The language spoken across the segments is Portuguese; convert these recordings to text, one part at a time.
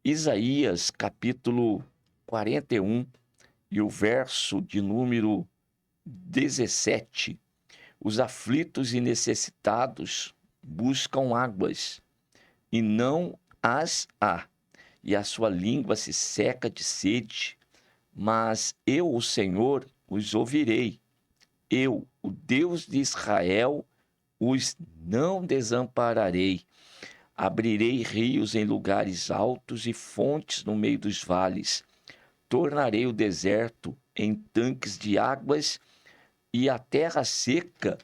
Isaías, capítulo 41, e o verso de número 17. Os aflitos e necessitados buscam águas, e não as há, e a sua língua se seca de sede. Mas eu, o Senhor, os ouvirei. Eu, o Deus de Israel, os não desampararei. Abrirei rios em lugares altos e fontes no meio dos vales. Tornarei o deserto em tanques de águas e a terra seca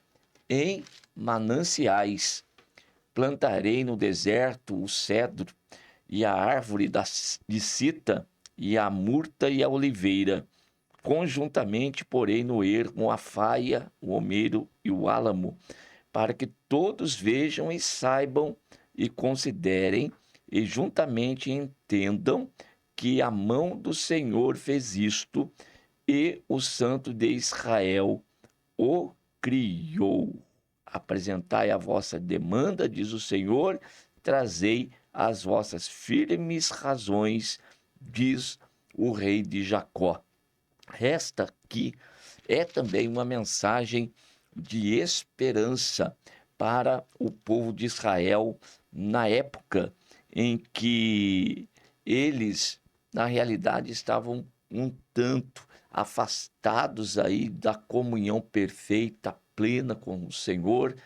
em mananciais. Plantarei no deserto o cedro e a árvore de cita e a murta e a oliveira. Conjuntamente porei no ermo a faia, o homeiro e o álamo, para que todos vejam e saibam e considerem e juntamente entendam que a mão do Senhor fez isto e o Santo de Israel o criou. Apresentai a vossa demanda, diz o Senhor, trazei as vossas firmes razões, diz o rei de Jacó. Esta aqui é também uma mensagem de esperança para o povo de Israel na época em que eles, na realidade, estavam um tanto afastados aí da comunhão perfeita, plena com o Senhor.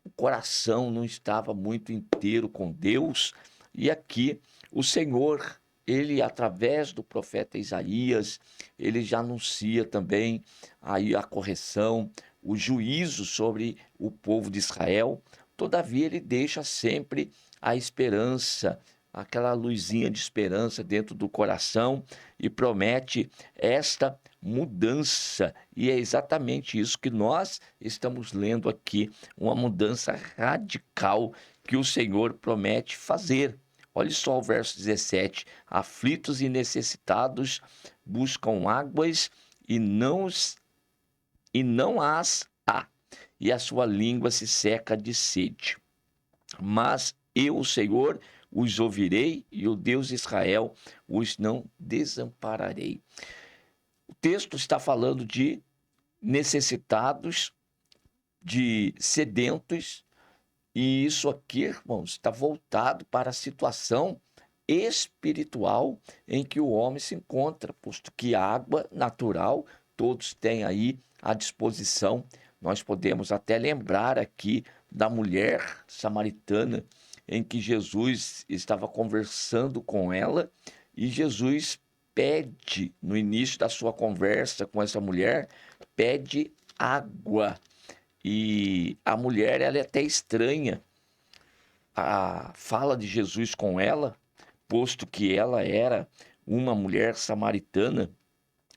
O coração não estava muito inteiro com Deus. E aqui o Senhor, ele, através do profeta Isaías, ele já anuncia também aí a correção, o juízo sobre o povo de Israel. Todavia, ele deixa sempre a esperança, aquela luzinha de esperança dentro do coração e promete esta mudança. E é exatamente isso que nós estamos lendo aqui, uma mudança radical que o Senhor promete fazer. Olha só o verso 17. Aflitos e necessitados buscam águas e não as há, e a sua língua se seca de sede. Mas eu, o Senhor, os ouvirei, e o Deus de Israel os não desampararei. O texto está falando de necessitados, de sedentos, e isso aqui, irmãos, está voltado para a situação espiritual em que o homem se encontra, posto que a água natural todos têm aí à disposição. Nós podemos até lembrar aqui da mulher samaritana, em que Jesus estava conversando com ela, e Jesus pede, no início da sua conversa com essa mulher, pede água. E a mulher, ela é até estranha a fala de Jesus com ela, posto que ela era uma mulher samaritana,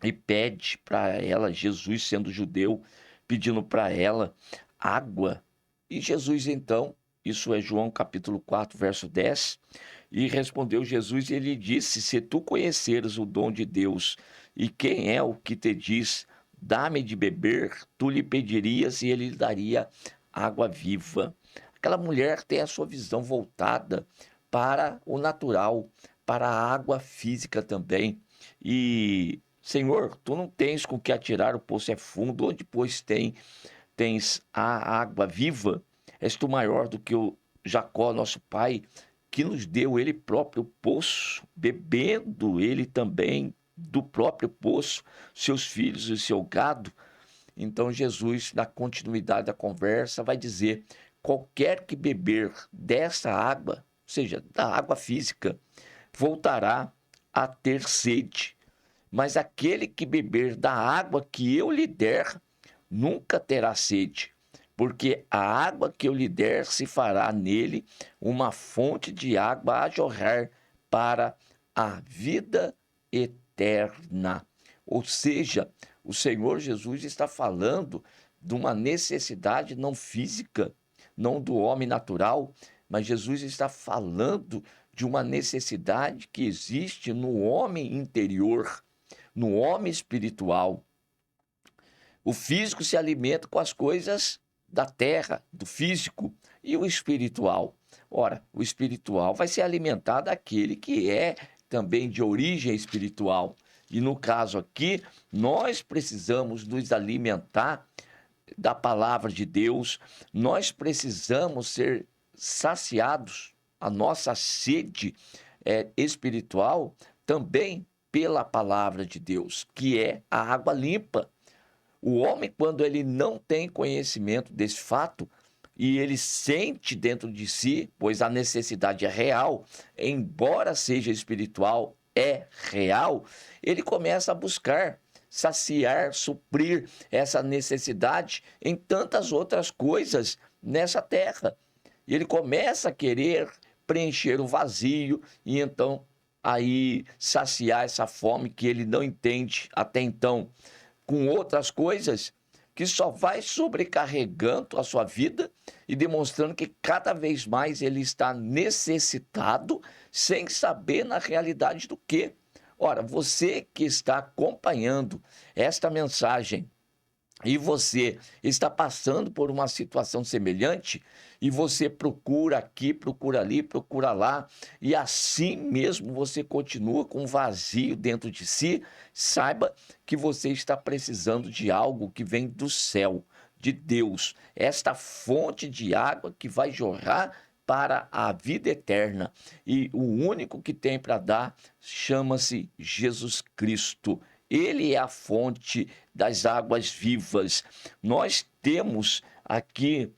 e pede para ela, Jesus sendo judeu, pedindo para ela água. E Jesus então, isso é João capítulo 4, verso 10, e respondeu Jesus e ele disse: se tu conheceres o dom de Deus e quem é o que te diz, dá-me de beber, tu lhe pedirias e ele lhe daria água viva. Aquela mulher tem a sua visão voltada para o natural, para a água física também. E, Senhor, tu não tens com que atirar, o poço é fundo, onde pois tens a água viva? És tu maior do que o Jacó, nosso pai, que nos deu ele próprio o poço, bebendo ele também do próprio poço, seus filhos e seu gado. Então Jesus, na continuidade da conversa, vai dizer: qualquer que beber dessa água, ou seja, da água física, voltará a ter sede. Mas aquele que beber da água que eu lhe der, nunca terá sede, porque a água que eu lhe der se fará nele uma fonte de água a jorrar para a vida eterna. Ou seja, o Senhor Jesus está falando de uma necessidade não física, não do homem natural, mas Jesus está falando de uma necessidade que existe no homem interior, no homem espiritual. O físico se alimenta com as coisas da terra, do físico, e o espiritual. Ora, o espiritual vai ser alimentado daquele que é também de origem espiritual. E no caso aqui, nós precisamos nos alimentar da palavra de Deus, nós precisamos ser saciados, a nossa sede espiritual também pela palavra de Deus, que é a água limpa. O homem, quando ele não tem conhecimento desse fato, e ele sente dentro de si, pois a necessidade é real, embora seja espiritual, é real, ele começa a buscar saciar, suprir essa necessidade em tantas outras coisas nessa terra. E ele começa a querer preencher o vazio e então aí saciar essa fome que ele não entende até então com outras coisas, que só vai sobrecarregando a sua vida e demonstrando que cada vez mais ele está necessitado, sem saber na realidade do quê. Ora, você que está acompanhando esta mensagem e você está passando por uma situação semelhante e você procura aqui, procura ali, procura lá e assim mesmo você continua com um vazio dentro de si, saiba que você está precisando de algo que vem do céu, de Deus, esta fonte de água que vai jorrar para a vida eterna. E o único que tem para dar chama-se Jesus Cristo. Ele é a fonte das águas vivas. Nós temos aqui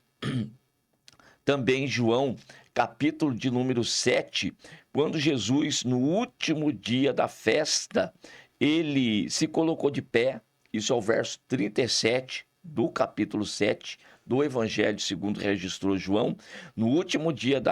também João, capítulo de número 7, quando Jesus, no último dia da festa, ele se colocou de pé, isso é o verso 37 do capítulo 7 do Evangelho segundo registrou João, no último dia,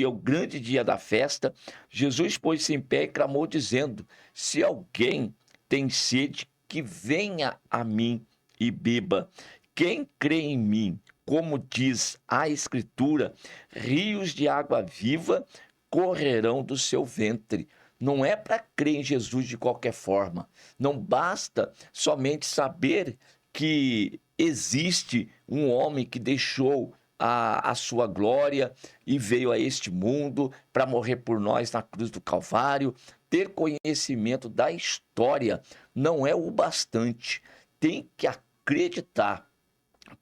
o grande dia da festa, Jesus pôs-se em pé e clamou dizendo: se alguém tem sede, que venha a mim e beba. Quem crê em mim, como diz a Escritura, rios de água viva correrão do seu ventre. Não é para crer em Jesus de qualquer forma. Não basta somente saber que existe um homem que deixou a sua glória e veio a este mundo para morrer por nós na cruz do Calvário. Ter conhecimento da história não é o bastante. Tem que acreditar,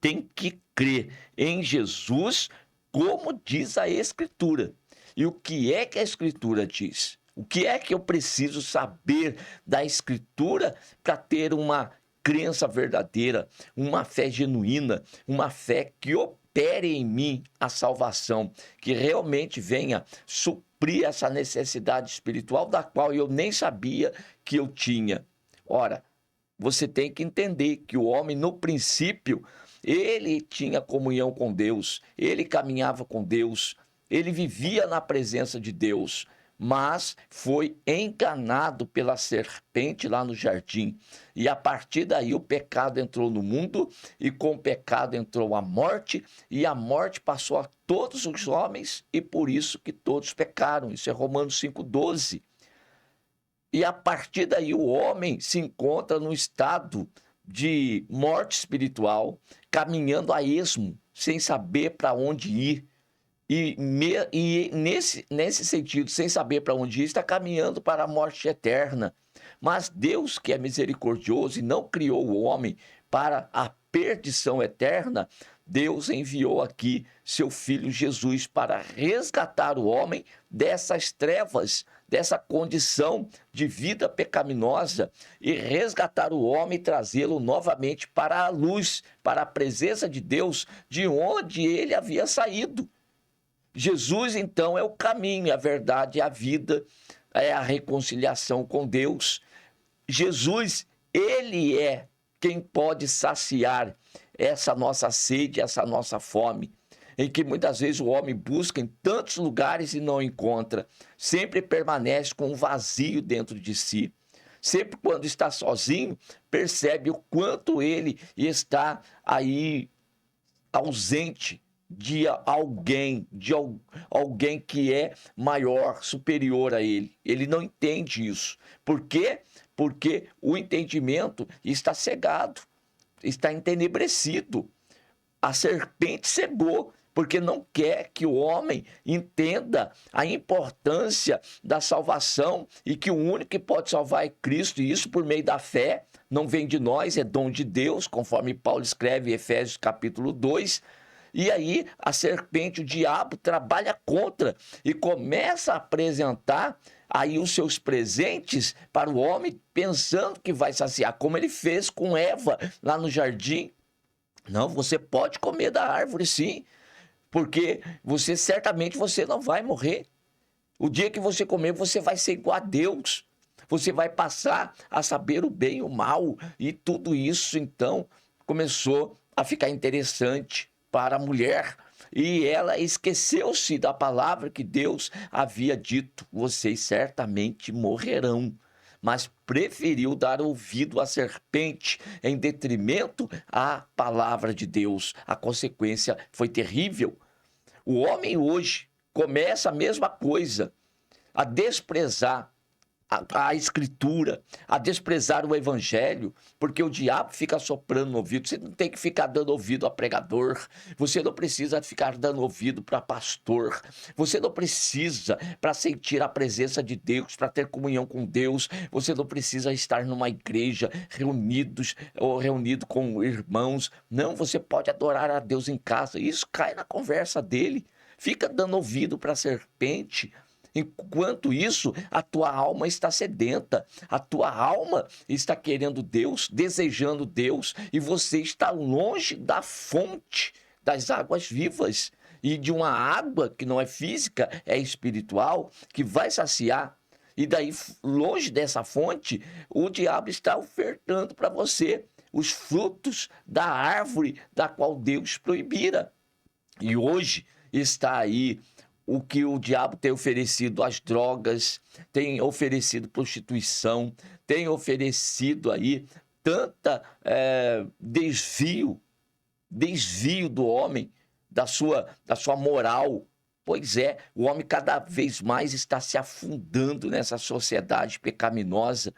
tem que crer em Jesus, como diz a Escritura. E o que é que a Escritura diz? O que é que eu preciso saber da Escritura para ter uma crença verdadeira, uma fé genuína, uma fé que opere em mim a salvação, que realmente venha suprir essa necessidade espiritual da qual eu nem sabia que eu tinha? Ora, você tem que entender que o homem, no princípio, ele tinha comunhão com Deus, ele caminhava com Deus, ele vivia na presença de Deus, mas foi enganado pela serpente lá no jardim. E a partir daí o pecado entrou no mundo, e com o pecado entrou a morte, e a morte passou a todos os homens, e por isso que todos pecaram. Isso é Romanos 5,12. E a partir daí o homem se encontra num estado de morte espiritual, caminhando a esmo, sem saber para onde ir. E nesse sentido, sem saber para onde ir, está caminhando para a morte eterna. Mas Deus, que é misericordioso e não criou o homem para a perdição eterna, Deus enviou aqui seu Filho Jesus para resgatar o homem dessas trevas, dessa condição de vida pecaminosa, e resgatar o homem e trazê-lo novamente para a luz, para a presença de Deus, de onde ele havia saído. Jesus, então, é o caminho, a verdade, a vida, é a reconciliação com Deus. Jesus, ele é quem pode saciar essa nossa sede, essa nossa fome, em que muitas vezes o homem busca em tantos lugares e não encontra, sempre permanece com um vazio dentro de si. Sempre quando está sozinho, percebe o quanto ele está aí ausente de alguém, alguém que é maior, superior a ele. Ele não entende isso. Por quê? Porque o entendimento está cegado, está entenebrecido. A serpente cegou, porque não quer que o homem entenda a importância da salvação e que o único que pode salvar é Cristo, e isso por meio da fé. Não vem de nós, é dom de Deus, conforme Paulo escreve em Efésios capítulo 2. E aí a serpente, o diabo, trabalha contra e começa a apresentar aí os seus presentes para o homem, pensando que vai saciar, como ele fez com Eva lá no jardim. Não, você pode comer da árvore, sim, porque certamente você não vai morrer. O dia que você comer, você vai ser igual a Deus. Você vai passar a saber o bem e o mal. E tudo isso, então, começou a ficar interessante para a mulher. E ela esqueceu-se da palavra que Deus havia dito: vocês certamente morrerão. Mas preferiu dar ouvido à serpente em detrimento à palavra de Deus. A consequência foi terrível. O homem hoje começa a mesma coisa, a desprezar a escritura, a desprezar o evangelho, porque o diabo fica soprando no ouvido. Você não tem que ficar dando ouvido a pregador, você não precisa ficar dando ouvido para pastor, você não precisa para sentir a presença de Deus, para ter comunhão com Deus, você não precisa estar numa igreja reunidos ou reunido com irmãos. Não, você pode adorar a Deus em casa. Isso cai na conversa dele. Fica dando ouvido para a serpente. Enquanto isso, a tua alma está sedenta, a tua alma está querendo Deus, desejando Deus, e você está longe da fonte das águas vivas e de uma água que não é física, é espiritual, que vai saciar. E daí, longe dessa fonte, o diabo está ofertando para você os frutos da árvore da qual Deus proibira. E hoje está aí o que o diabo tem oferecido: as drogas, tem oferecido prostituição, tem oferecido aí tanta desvio do homem, da sua moral. Pois é, o homem cada vez mais está se afundando nessa sociedade pecaminosa.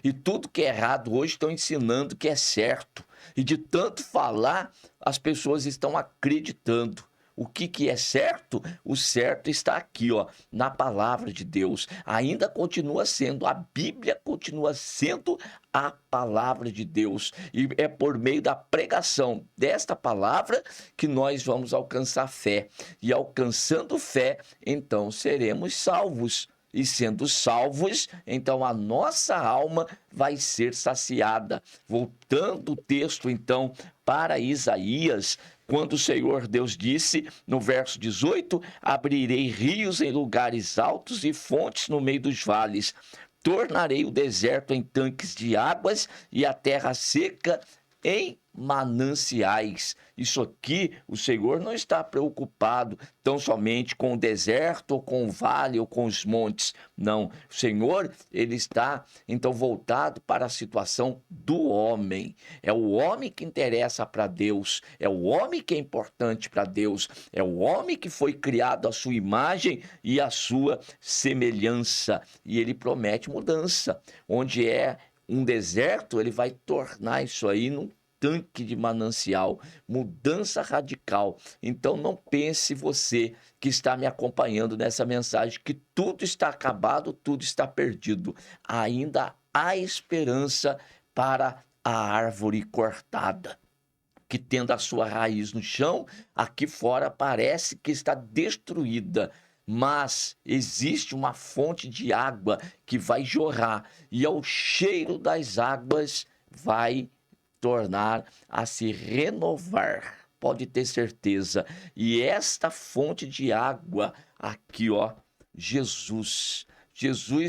E tudo que é errado hoje estão ensinando que é certo. E de tanto falar, as pessoas estão acreditando. O que é certo? O certo está aqui, ó, na palavra de Deus. Ainda continua sendo, a Bíblia continua sendo a palavra de Deus. E é por meio da pregação desta palavra que nós vamos alcançar fé. E alcançando fé, então seremos salvos. E sendo salvos, então a nossa alma vai ser saciada. Voltando o texto, então, para Isaías, quando o Senhor Deus disse, no verso 18, abrirei rios em lugares altos e fontes no meio dos vales. Tornarei o deserto em tanques de águas e a terra seca em mananciais. Isso aqui, o Senhor não está preocupado tão somente com o deserto, ou com o vale, ou com os montes. Não, o Senhor, ele está então voltado para a situação do homem. É o homem que interessa para Deus, é o homem que é importante para Deus, é o homem que foi criado à sua imagem e à sua semelhança. E ele promete mudança. Onde é um deserto, ele vai tornar isso aí num tanque de manancial, mudança radical. Então não pense você que está me acompanhando nessa mensagem que tudo está acabado, tudo está perdido. Ainda há esperança para a árvore cortada, que tendo a sua raiz no chão, aqui fora parece que está destruída. Mas existe uma fonte de água que vai jorrar, e ao cheiro das águas vai tornar a se renovar. Pode ter certeza. E esta fonte de água aqui, ó, Jesus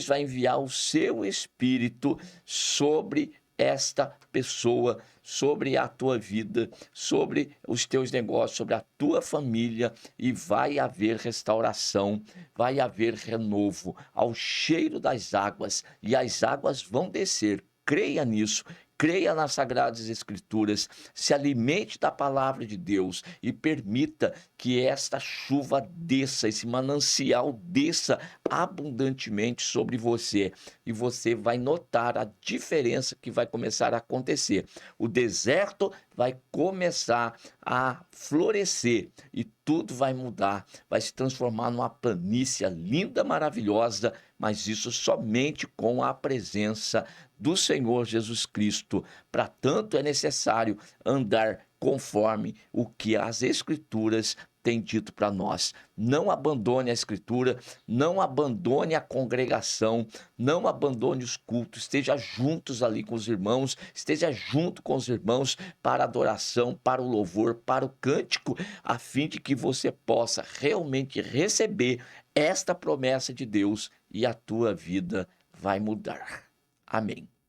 vai enviar o seu Espírito sobre esta pessoa, sobre a tua vida, sobre os teus negócios, sobre a tua família, e vai haver restauração, vai haver renovo ao cheiro das águas, e as águas vão descer. Creia nisso. Creia nas Sagradas Escrituras, se alimente da palavra de Deus e permita que esta chuva desça, esse manancial desça abundantemente sobre você. E você vai notar a diferença que vai começar a acontecer. O deserto vai começar a florescer e tudo vai mudar, vai se transformar numa planície linda, maravilhosa, mas isso somente com a presença do Senhor Jesus Cristo. Para tanto é necessário andar conforme o que as Escrituras têm dito para nós. Não abandone a Escritura, não abandone a congregação, não abandone os cultos, esteja juntos ali com os irmãos, esteja junto com os irmãos para a adoração, para o louvor, para o cântico, a fim de que você possa realmente receber esta promessa de Deus e a tua vida vai mudar. Amém.